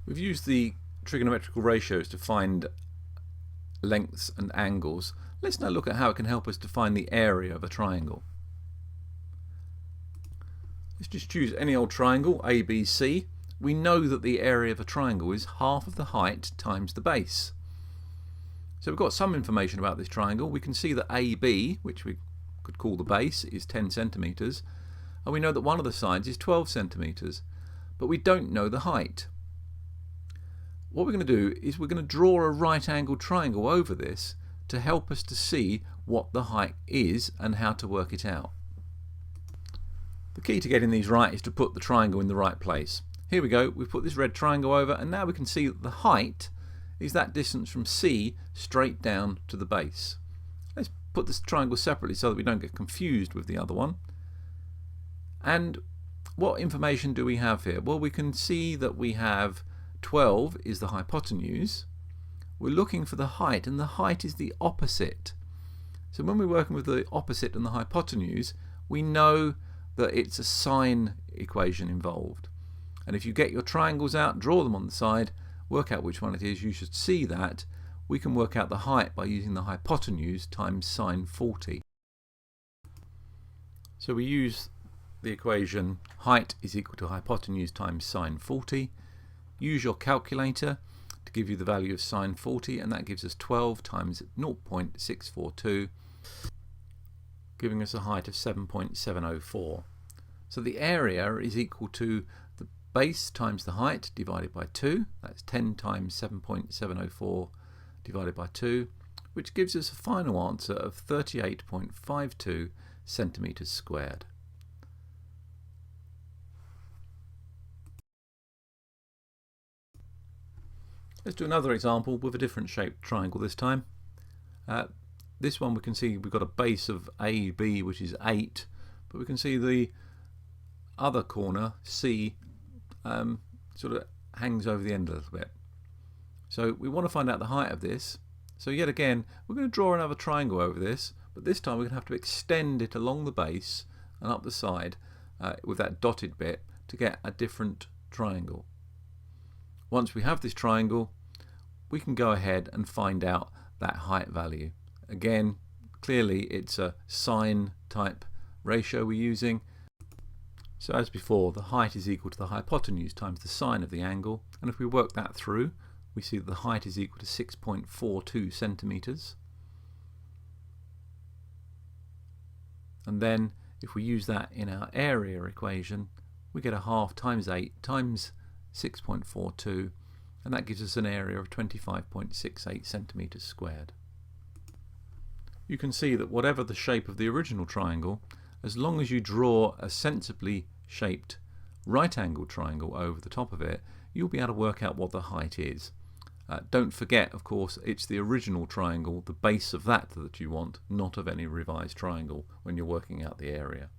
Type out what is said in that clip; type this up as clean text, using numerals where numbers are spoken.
We've used the trigonometrical ratios to find lengths and angles. Let's now look at how it can help us to find the area of a triangle. Let's just choose any old triangle, ABC. We know that the area of a triangle is half of the height times the base. So we've got some information about this triangle. We can see that AB, which we could call the base, is 10 centimetres, and we know that one of the sides is 12 centimetres, but we don't know the height. What we're going to do is we're going to draw a right angled triangle over this to help us to see what the height is and how to work it out. The key to getting these right is to put the triangle in the right place. Here we go, we've put this red triangle over, and now we can see that the height is that distance from C straight down to the base. Let's put this triangle separately so that we don't get confused with the other one. And what information do we have here? Well, we can see that we have 12 is the hypotenuse. We're looking for the height, and the height is the opposite. So when we're working with the opposite and the hypotenuse, we know that it's a sine equation involved. And if you get your triangles out, draw them on the side, work out which one it is, you should see that we can work out the height by using the hypotenuse times sine 40. So we use the equation height is equal to hypotenuse times sine 40. Use your calculator to give you the value of sine 40, and that gives us 12 times 0.642, giving us a height of 7.704. So the area is equal to the base times the height divided by 2. That's 10 times 7.704 divided by 2, which gives us a final answer of 38.52 centimetres squared. Let's do another example with a different shaped triangle this time. This one we can see we've got a base of AB, which is 8, but we can see the other corner, C, sort of hangs over the end a little bit. So we want to find out the height of this. So yet again, we're going to draw another triangle over this, but this time we're going to have to extend it along the base and up the side with that dotted bit to get a different triangle. Once we have this triangle, we can go ahead and find out that height value. Again, clearly it's a sine type ratio we're using. So as before, the height is equal to the hypotenuse times the sine of the angle, and if we work that through, we see that the height is equal to 6.42 centimetres. And then if we use that in our area equation, we get a half times 8 times 6.42, and that gives us an area of 25.68 centimetres squared. You can see that whatever the shape of the original triangle, as long as you draw a sensibly shaped right angled triangle over the top of it, you'll be able to work out what the height is. Don't forget, of course, it's the original triangle, the base of that you want, not of any revised triangle when you're working out the area.